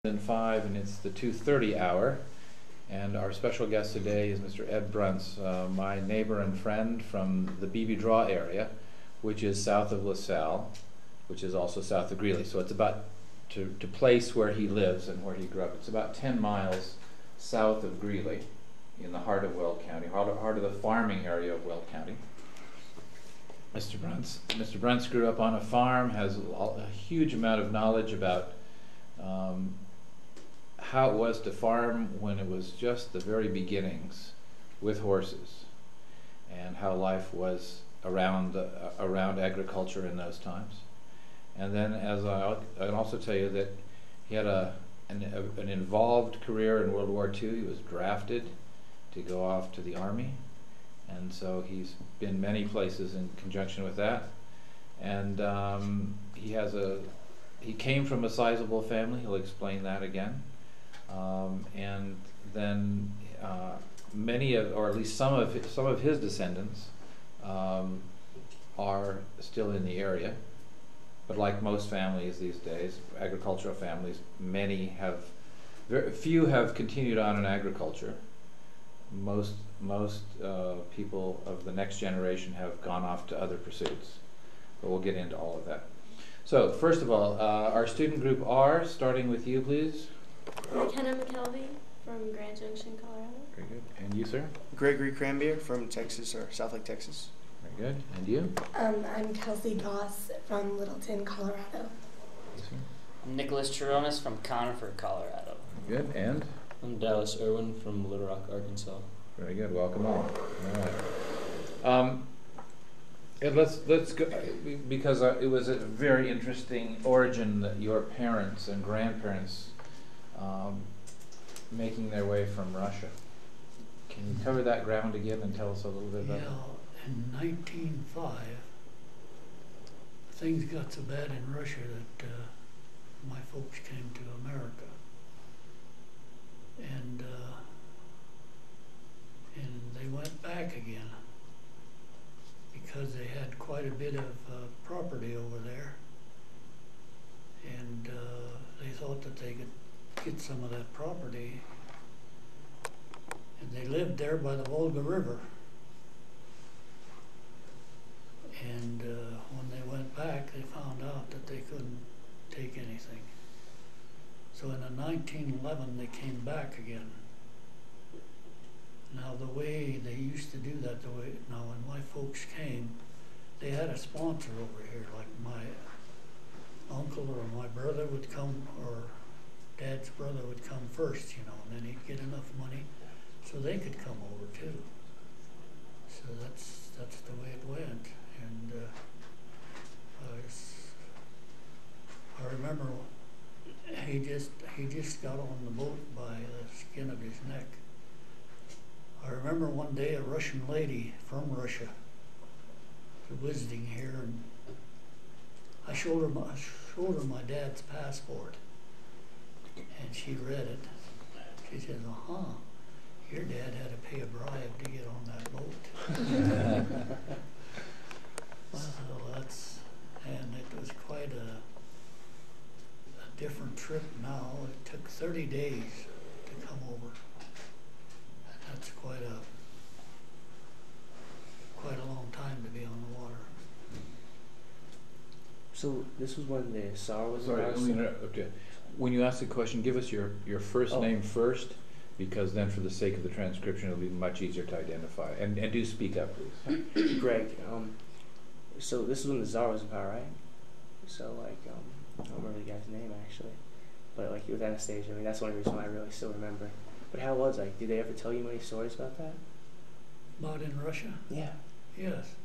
5, and it's the 2:30 hour, and our special guest today is Mr. Ed Bruntz, my neighbor and friend from the Beebe Draw area, which is south of LaSalle, which is also south of Greeley. So it's about, to place where he lives and where he grew up, it's about 10 miles south of Greeley, in the heart of Weld County, heart of the farming area of Weld County. Mr. Bruntz grew up on a farm, has a huge amount of knowledge about how it was to farm when it was just the very beginnings with horses, and how life was around agriculture in those times. And then, as I can also tell you that he had an involved career in World War II. He was drafted to go off to the Army, and so he's been many places in conjunction with that. And he came from a sizable family. He'll explain that again. And then many of, or at least some of his descendants are still in the area. But like most families these days, agricultural families, very few have continued on in agriculture. Most people of the next generation have gone off to other pursuits. But we'll get into all of that. So first of all, our student group R, starting with you, please. McKenna McKelvey from Grand Junction, Colorado. Very good. And you, sir? Gregory Cranbier from Texas, or Southlake, Texas. Very good. And you? I'm Kelsey Goss from Littleton, Colorado. Yes, sir. I'm Nicholas Chironis from Conifer, Colorado. Very good. And? I'm Dallas Irwin from Little Rock, Arkansas. Very good. Welcome all. All right. And let's go, because it was a very interesting origin that your parents and grandparents making their way from Russia. Can you cover that ground again and tell us a little bit about it? Yeah, in 1905, things got so bad in Russia that my folks came to America. And they went back again, because they had quite a bit of property over there, and they thought that they could get some of that property, and they lived there by the Volga River. And when they went back, they found out that they couldn't take anything. So in 1911, they came back again. Now the way they used to do that, now when my folks came, they had a sponsor over here, like my uncle or my brother would come, or Dad's brother would come first, you know, and then he'd get enough money so they could come over too. So that's the way it went. And I remember he just got on the boat by the skin of his neck. I remember one day a Russian lady from Russia was visiting here, and I showed her my dad's passport, and she read it. She says, your dad had to pay a bribe to get on that boat. So and it was quite a different trip now. It took 30 days to come over. That's quite a long time to be on the water. So this was when the Tsar was Sorry, around? let me interrupt you. When you ask the question, give us your first name first, because then for the sake of the transcription it'll be much easier to identify. And do speak up, please. Greg, so this is when the Tsar was in power, right? So like, I don't remember the guy's name actually, but like he was Anastasia. I mean, that's one reason why I really still remember. But how was, like, did they ever tell you many stories about that? About in Russia? Yeah. Yes.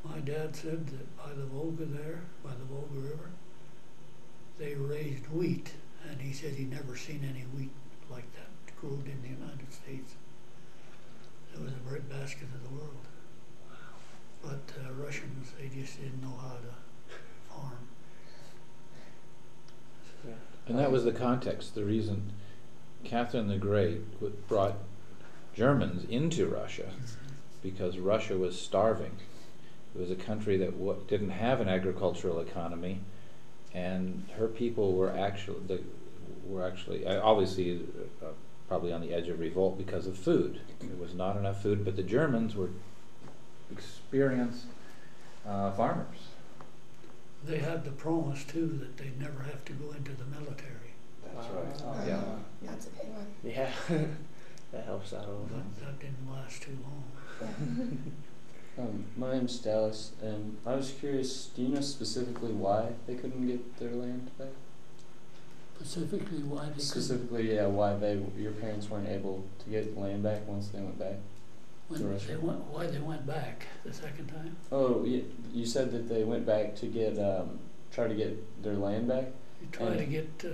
My dad said that by the Volga there, by the Volga River, they raised wheat, and he said he'd never seen any wheat like that grown in the United States. It was the breadbasket of the world. But Russians, they just didn't know how to farm. Yeah. And that was the context, the reason Catherine the Great brought Germans into Russia, because Russia was starving. It was a country that didn't have an agricultural economy, and her people were actually, were actually, obviously, probably on the edge of revolt because of food. There was not enough food, but the Germans were experienced farmers. They had the promise too that they'd never have to go into the military. That's Wow. right. Yeah. That's a big one. Yeah, that helps out a little bit. But that didn't last too long. My name's Dallas, and I was curious, do you know specifically why they couldn't get their land back? Specifically, why they couldn't. Specifically, yeah, why your parents weren't able to get land back once they went back? Why they went back the second time? Oh, you said that they went back to get, try to get their land back? You try to get,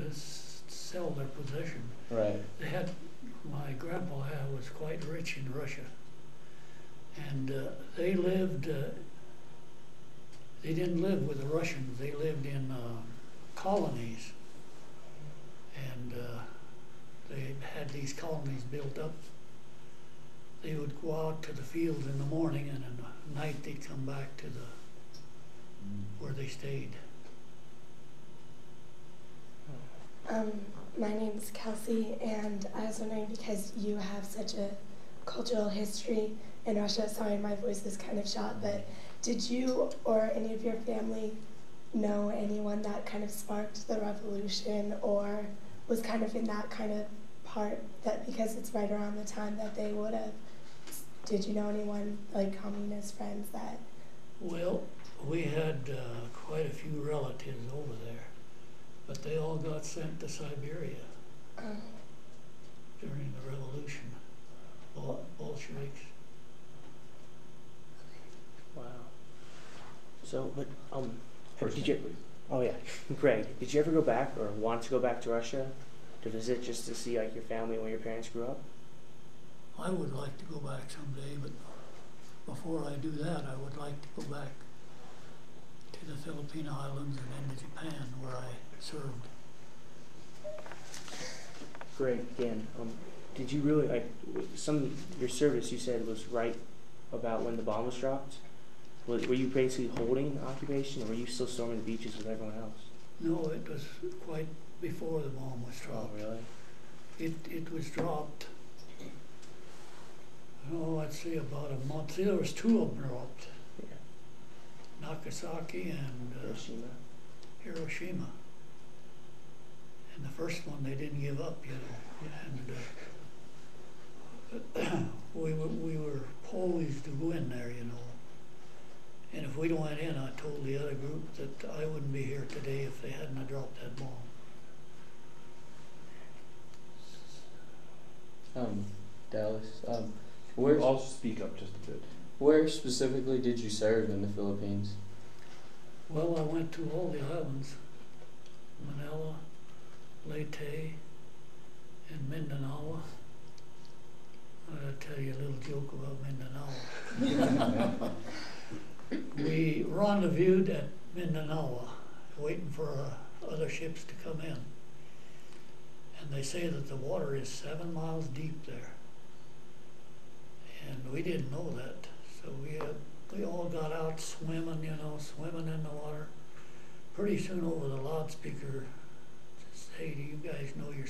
sell their possession. Right. They had, my grandpa was quite rich in Russia. And they lived, they didn't live with the Russians, they lived in colonies. And they had these colonies built up. They would go out to the fields in the morning, and at night they'd come back to where they stayed. My name's Kelsey, and I was wondering, because you have such a cultural history in Russia, sorry my voice is kind of shot, but did you or any of your family know anyone that kind of sparked the revolution, or was kind of in that kind of part, that because it's right around the time that they would have? Did you know anyone, like communist friends that? Well, we had quite a few relatives over there, but they all got sent to Siberia during the revolution, Bolsheviks. Wow. So, but did you? Oh yeah, Greg, did you ever go back or want to go back to Russia to visit, just to see like your family where your parents grew up? I would like to go back someday, but before I do that, I would like to go back to the Philippine Islands and then to Japan, where I served. Greg, again, did you really like your service? You said was right about when the bomb was dropped. Were you basically holding the occupation, or were you still storming the beaches with everyone else? No, it was quite before the bomb was Oh, dropped. really? It was dropped, I'd say about a month. See, there was two of them dropped, Yeah. Nagasaki and Hiroshima. Hiroshima. And the first one, they didn't give up, And we were poised to go in there, And if we'd went in, I told the other group that I wouldn't be here today if they hadn't have dropped that bomb. Dallas, I'll speak up just a bit. where specifically did you serve in the Philippines? Well, I went to all the islands, Manila, Leyte, and Mindanao. I'll tell you a little joke about Mindanao. We rendezvoused at Mindanao, waiting for other ships to come in. And they say that the water is 7 miles deep there. And we didn't know that. So we all got out swimming, swimming in the water. Pretty soon over the loudspeaker, just, hey, do you guys know you're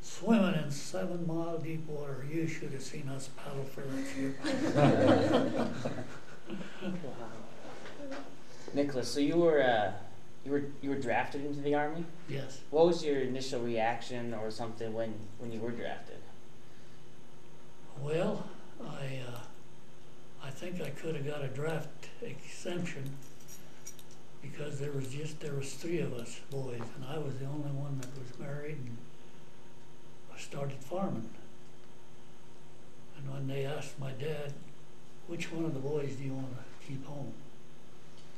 swimming in 7 mile deep water? You should have seen us paddle for that ship. Wow. Nicholas, so you were drafted into the Army? Yes. What was your initial reaction or something when you were drafted? Well, I think I could have got a draft exemption because there was 3 of us boys, and I was the only one that was married, and I started farming. And when they asked my dad, which one of the boys do you want to keep home?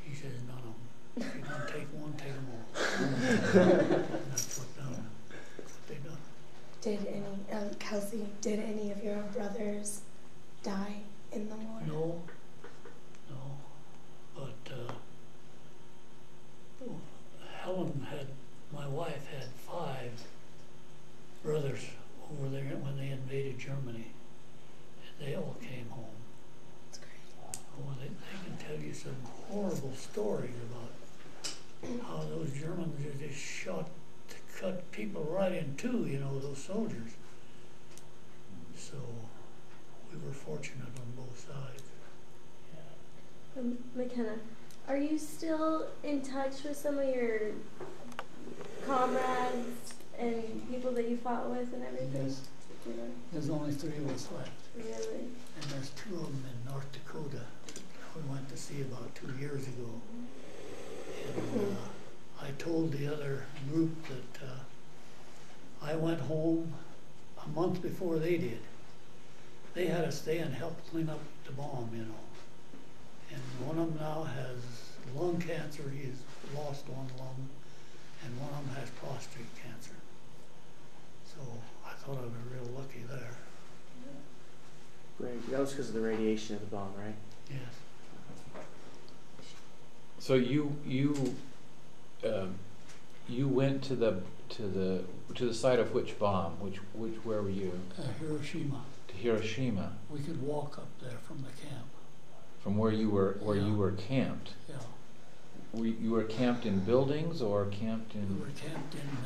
He says, none of them. If you're going to take one, take them all. And that's what they done. Did any, Kelsey, did any of your brothers die in the war? No. But Helen my wife had 5 brothers over there when they invaded Germany, and they all came home. That's great. Oh, they can tell you some horrible stories about how those Germans just cut people right got in too, you know, those soldiers. So we were fortunate on both sides. McKenna, are you still in touch with some of your comrades and people that you fought with and everything? Yes. Yeah. There's only 3 of us left. Really? And there's 2 of them in North Dakota we went to see about 2 years ago. And I told the other group that I went home a month before they did. They had to stay and help clean up the bomb, you know. And one of them now has lung cancer. He's lost one lung. And one of them has prostate cancer. So I thought I was real lucky there. Great. That was because of the radiation of the bomb, right? Yes. So you went to the site of which bomb? Where were you? Hiroshima. To Hiroshima. We could walk up there from the camp. From where you were camped. Yeah. You were camped in buildings or camped We in? were camped in,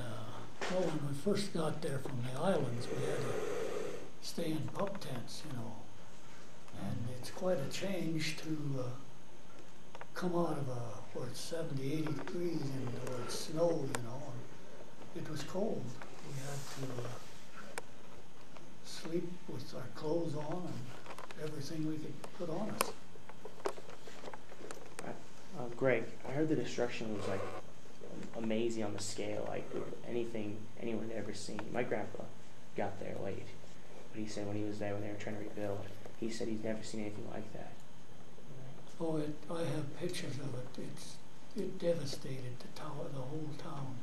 well, when we first got there from the islands, we had to stay in pup tents, you know. And it's quite a change to come out of where it's 70, 80 degrees and where it's snow, you know. And it was cold. We had to sleep with our clothes on and everything we could put on us. Greg, I heard the destruction was like amazing on the scale, like anything anyone had ever seen. My grandpa got there late, but he said when he was there when they were trying to rebuild, he said he's never seen anything like that. Oh, I have pictures of it. It devastated the tower, the whole town.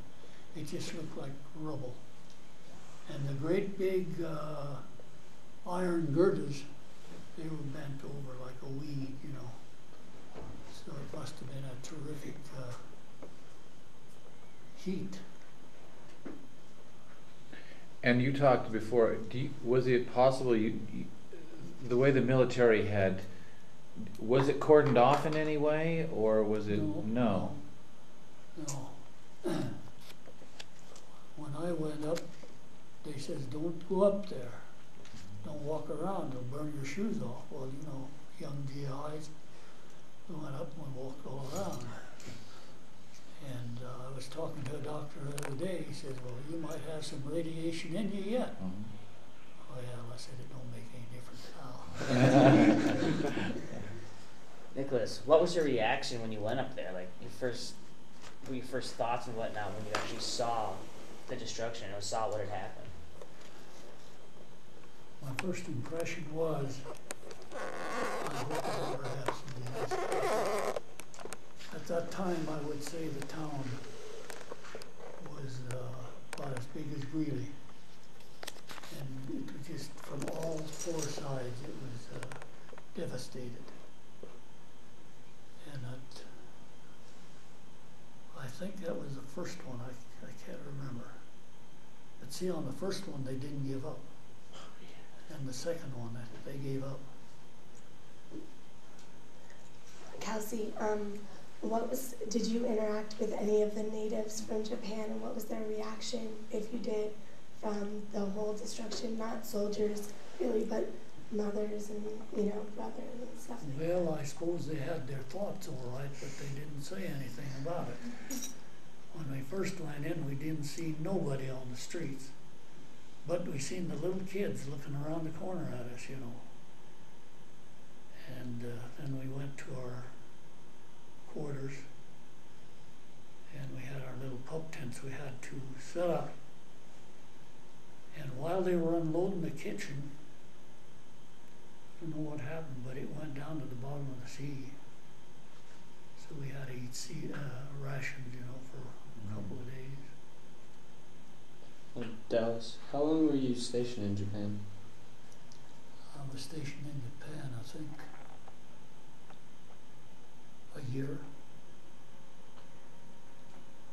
It just looked like rubble. And the great big iron girders, they were bent over like a weed, you know. So it must have been a terrific heat. And you talked before. Was it possible the way the military had? Was it cordoned off in any way, or was it no? When I went up, they says, "Don't go up there. Don't walk around. They'll burn your shoes off." Well, you know, young GIs. We went up and we walked all around. And I was talking to a doctor the other day. He said, "Well, you might have some radiation in you yet." Oh yeah, I said, "It don't make any difference now." Nicholas, what was your reaction when you went up there? Like your first thoughts and whatnot when you actually saw the destruction or saw what had happened? My first impression was, I hope I never have some of these. At that time, I would say the town was about as big as Greeley. And it was just from all 4 sides, it was devastated. And I think that was the first one, I can't remember. But see, on the first one, they didn't give up. And the second one, they gave up. Kelsey, did you interact with any of the natives from Japan, and what was their reaction, if you did, from the whole destruction? Not soldiers, really, but mothers and, brothers and stuff. Well, I suppose they had their thoughts all right, but they didn't say anything about it. When we first went in, we didn't see nobody on the streets. But we seen the little kids looking around the corner at us, you know. And then we went to our quarters, and we had our little pup tents we had to set up. And while they were unloading the kitchen, I don't know what happened, but it went down to the bottom of the sea. So we had to eat rations, for a couple of days. Dallas, how long were you stationed in Japan? I was stationed in Japan, I think, a year.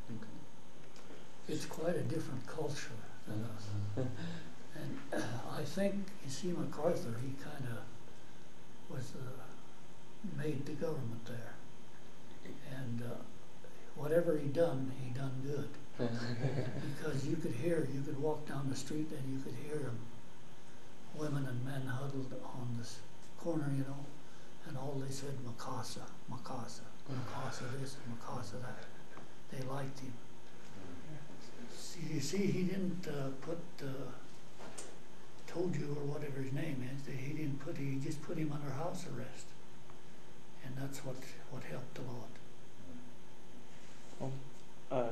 Okay. It's quite a different culture than us. And I think, you see, MacArthur, he kind of was made the government there. And whatever he done good. because you could walk down the street and you could hear them, women and men huddled on this corner, you know, and all they said, Macassa, Macassa, Macassa this, Macassa that. They liked him. See, you see, he didn't told you or whatever his name is, he just put him under house arrest. And that's what helped a lot.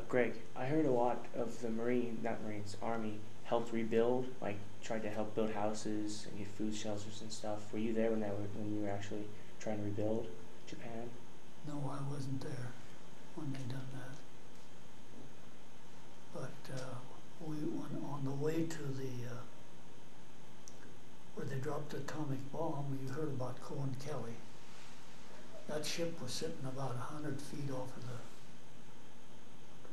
Greg, I heard a lot of the Army helped rebuild, like tried to help build houses and get food shelters and stuff. Were you there when you were actually trying to rebuild Japan? No, I wasn't there when they done that. But we went on the way to the where they dropped the atomic bomb. You heard about Cohen Kelly. That ship was sitting about 100 feet off of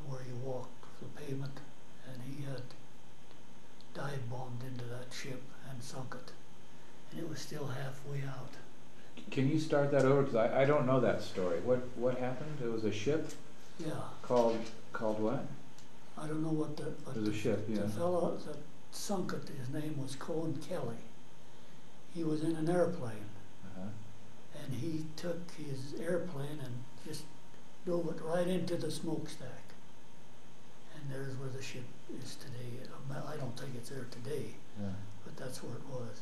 where you walked the pavement, and he had dive bombed into that ship and sunk it, and it was still halfway out. Can you start that over? Because I don't know that story. What happened? It was a ship Yeah, called what? I don't know what the It was a ship, yeah. the fellow that sunk it, his name was Cohen Kelly. He was in an airplane, Uh-huh. and he took his airplane and just drove it right into the smokestack. And there's where the ship is today. I don't think it's there today, Yeah. but that's where it was.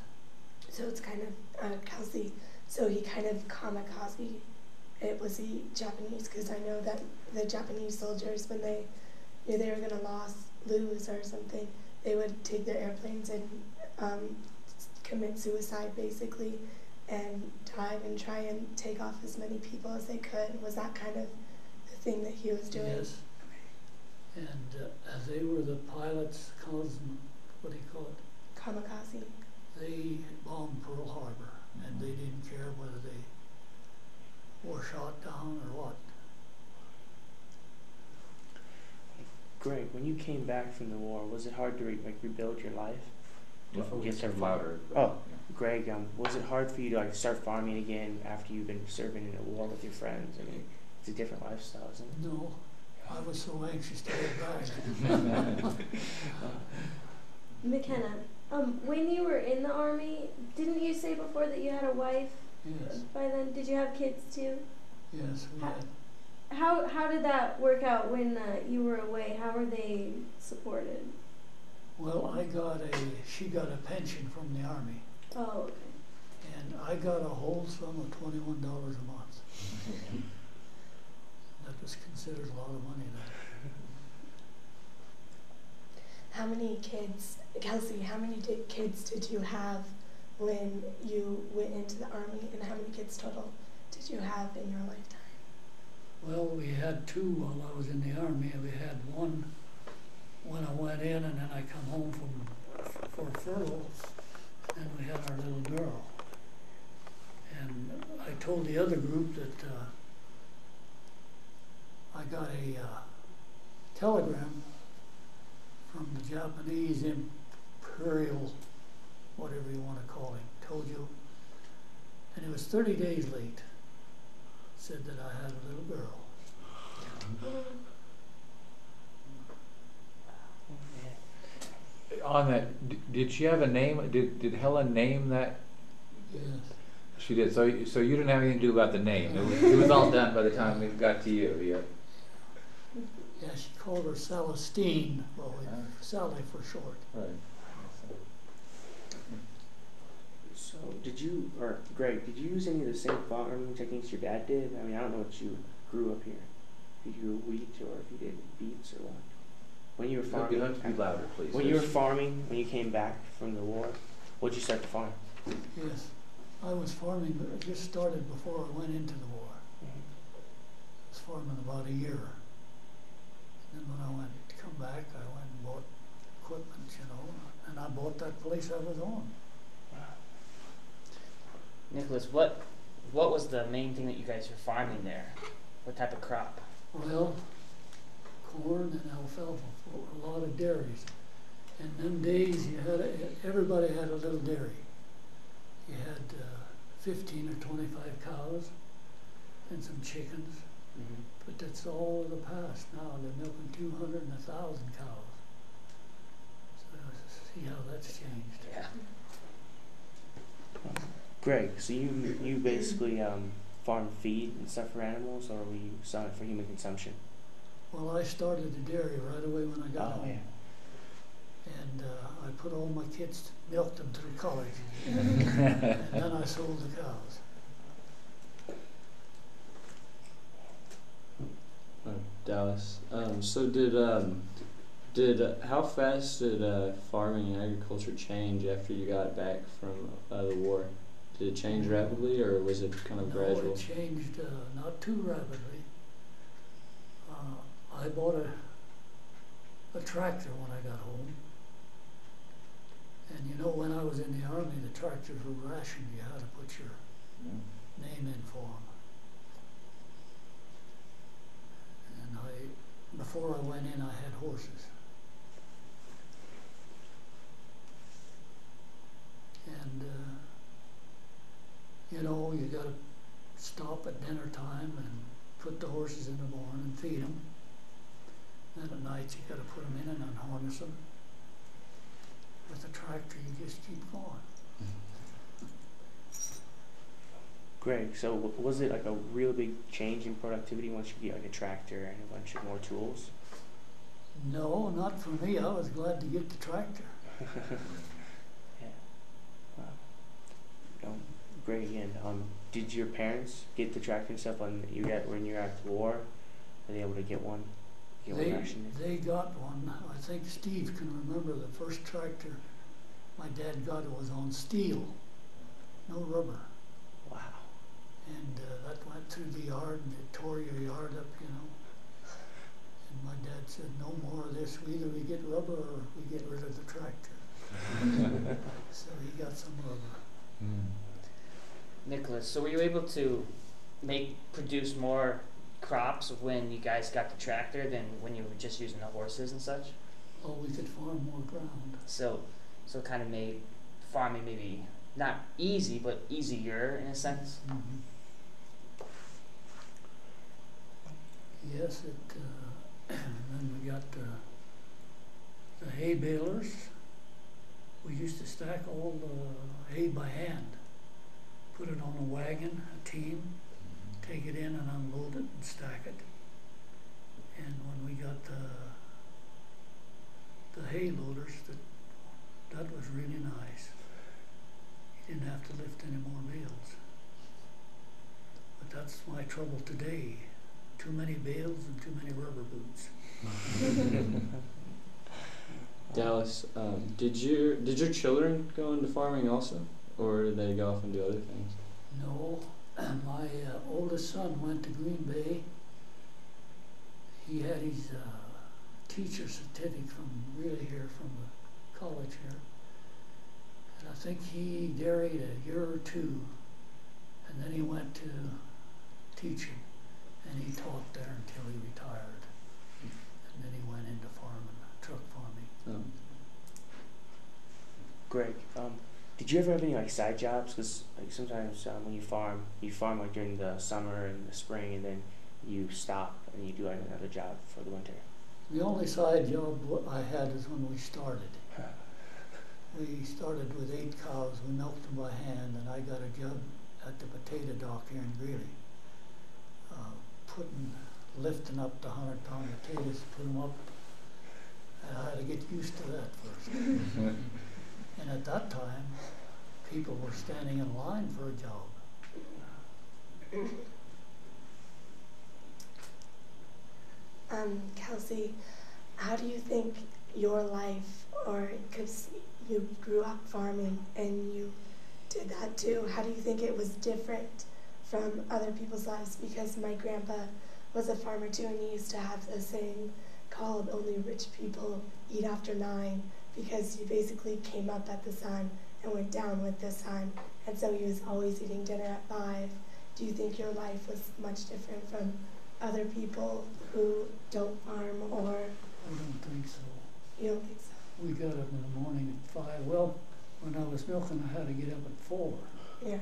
So it's kind of, Kelsey, so he kind of kamikaze. It was he Japanese, because I know that the Japanese soldiers, when they knew they were going to lose or something, they would take their airplanes and commit suicide basically and dive and try and take off as many people as they could. Was that kind of the thing that he was doing? Yes. And as they were the pilots, what do you call it? Kamikaze. They bombed Pearl Harbor, and they didn't care whether they were shot down or what. Greg, when you came back from the war, was it hard to rebuild your life? Get start louder. Oh, Greg, was it hard for you to start farming again after you've been serving in a war with your friends? I mean, it's a different lifestyle, isn't it? No, I was so anxious to get back. McKenna, when you were in the Army, didn't you say before that you had a wife Yes, by then? Did you have kids too? yes, we had. How did that work out when you were away? How were they supported? Well, she got a pension from the Army, Oh, okay. and I got a whole sum of $21 a month. That was considered a lot of money then. How many kids, Kelsey, how many kids did you have when you went into the Army, and how many kids total did you have in your lifetime? Well, we had two while I was in the Army, and we had one when I went in, and then I come home for furlough, and we had our little girl. And I told the other group that I got a telegram from the Japanese Imperial, whatever you want to call him, told you, and it was 30 days late. Said that I had a little girl. On that, did she have a name? Did Helen name that? Yes. She did. So you didn't have anything to do about the name. It was all done by the time it got to you. Yeah. Yeah, she called her Celestine, Sally for short. Right. So, Greg, did you use any of the same farming techniques your dad did? I mean, I don't know what you grew up here. If you grew wheat or if you did beets or what. When you were farming, You have to be louder, please. when you were farming, when you came back from the war, what'd you start to farm? Yes. I was farming, but it just started before I went into the war. I was farming about a year. And then when I went to come back, I went and bought equipment, and I bought that place I was on. Nicholas, what was the main thing that you guys were farming there? What type of crop? Well, corn and alfalfa, a lot of dairies. In them days, everybody had a little dairy. You had 15 or 25 cows and some chickens Mm-hmm. But that's all of the past now. They're milking 200 and 1,000 cows. So see how that's changed. Yeah. Greg, so you basically farm feed and stuff for animals, or were you selling it for human consumption? Well, I started the dairy right away when I got home. And I put all my kids, milked them through college. And then I sold the cows. Dallas. So how fast did farming and agriculture change after you got back from the war? Did it change rapidly, or was it kind of gradual? No, it changed not too rapidly. I bought a tractor when I got home. And you know, when I was in the Army, the tractors were rationed. You had to put your name in for them. And before I went in, I had horses. And, you know, you got to stop at dinner time and put the horses in the barn and feed them. Then at night, you got to put them in and unharness them. With a tractor, you just keep going. Greg, so was it like a real big change in productivity once you get like a tractor and a bunch of more tools? No, not for me. I was glad to get the tractor. Yeah. Wow. Greg, again, did your parents get the tractor and stuff when you got at the war? Were they able to get one? They got one. I think Steve can remember the first tractor my dad got was on steel, no rubber. Wow. And that went through the yard and it tore your yard up, you know. And my dad said, no more of this. Either we get rubber or we get rid of the tractor. So he got some rubber. Nicholas, so were you able to produce more crops when you guys got the tractor than when you were just using the horses and such? Oh, we could farm more ground. So it kind of made farming maybe not easy, but easier in a sense. Mm-hmm. Yes, and then we got the hay balers. We used to stack all the hay by hand, put it on a wagon, a team, take it in and unload it and stack it. And when we got the hay loaders, that was really nice. You didn't have to lift any more bales. But that's my trouble today. Too many bales and too many rubber boots. Dallas, did your children go into farming also, or did they go off and do other things? No, my oldest son went to Green Bay. He had his teacher certificate from the college here. And I think he dairied a year or two, and then he went to teaching, and he taught there until he retired. And then he went into farming, truck farming. Greg, did you ever have any like side jobs? Because like sometimes when you farm like during the summer and the spring, and then you stop and you do like another job for the winter. The only side job I had is when we started. We started with 8 cows. We milked them by hand, and I got a job at the potato dock here in Greeley, lifting up the 100-pound potatoes, put them up. And I had to get used to that first. And at that time, people were standing in line for a job. Kelsey, how do you think your life, or because you grew up farming and you did that too, how do you think it was different from other people's lives? Because my grandpa was a farmer too, and he used to have a saying called "only rich people eat after 9," because he basically came up at the sun and went down with the sun, and so he was always eating dinner at 5. Do you think your life was much different from other people who don't farm, or? I don't think so. You don't think so? We got up in the morning at 5. Well, when I was milking, I had to get up at 4. Yeah.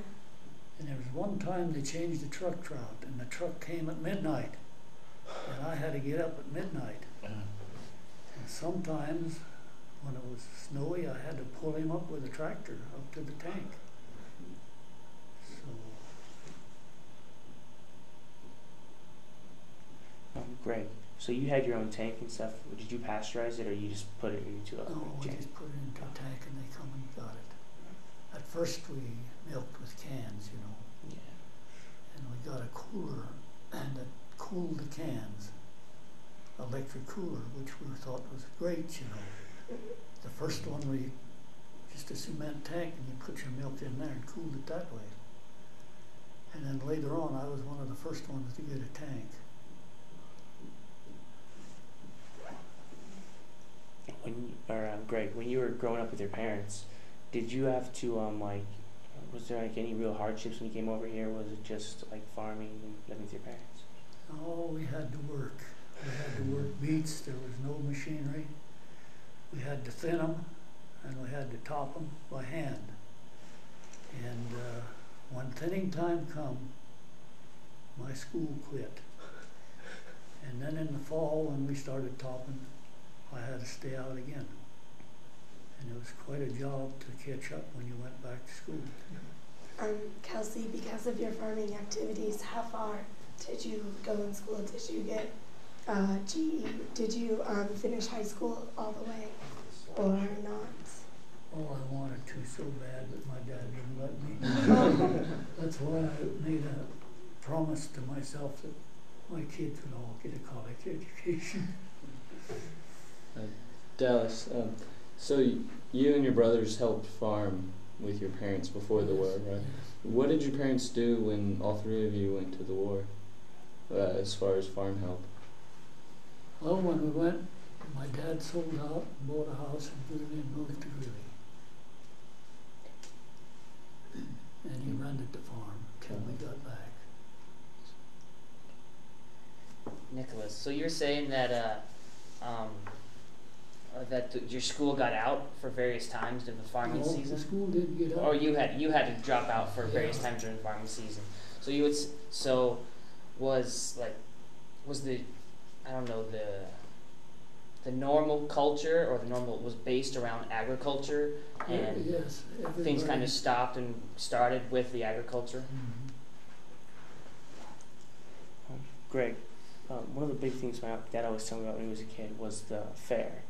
And there was one time they changed the truck route, and the truck came at midnight, and I had to get up at midnight. And sometimes, when it was snowy, I had to pull him up with a tractor up to the tank. So, Greg, so you had your own tank and stuff. Did you pasteurize it, or you just put it into a no, we tank? just put it into a tank and they come and got it. At first we milked with cans, you know, Yeah. and we got a cooler and it cooled the cans. Electric cooler, which we thought was great, you know. The first one we just a cement tank and you put your milk in there and cooled it that way. And then later on I was one of the first ones to get a tank. Greg, when you were growing up with your parents, did you have to was there like any real hardships when you came over here? Was it just like farming and living with your parents? Oh, we had to work. We had to work beets. There was no machinery. We had to thin them, and we had to top them by hand. And when thinning time come, my school quit. And then in the fall, when we started topping, I had to stay out again. And it was quite a job to catch up when you went back to school. Kelsey, because of your farming activities, how far did you go in school? Did you get GE? Did you finish high school all the way or not? Oh, I wanted to so bad, but my dad didn't let me. That's why I made a promise to myself that my kids would all get a college education. Dallas, so you and your brothers helped farm with your parents before the war, right? What did your parents do when all three of you went to the war, as far as farm help? Well, when we went, my dad sold out and bought a house in Greeley and moved to Greeley. And he rented the farm till we got back. Nicholas, so you're saying that your school got out for various times during the farming No, season? the school didn't get out. Or you had to drop out for various Yeah. times during the farming season. So you would was the I don't know the normal culture or the normal was based around agriculture, and Yes, things kind everybody- of stopped and started with the agriculture. Mhm. Greg, one of the big things my dad always told me about when he was a kid was the fair.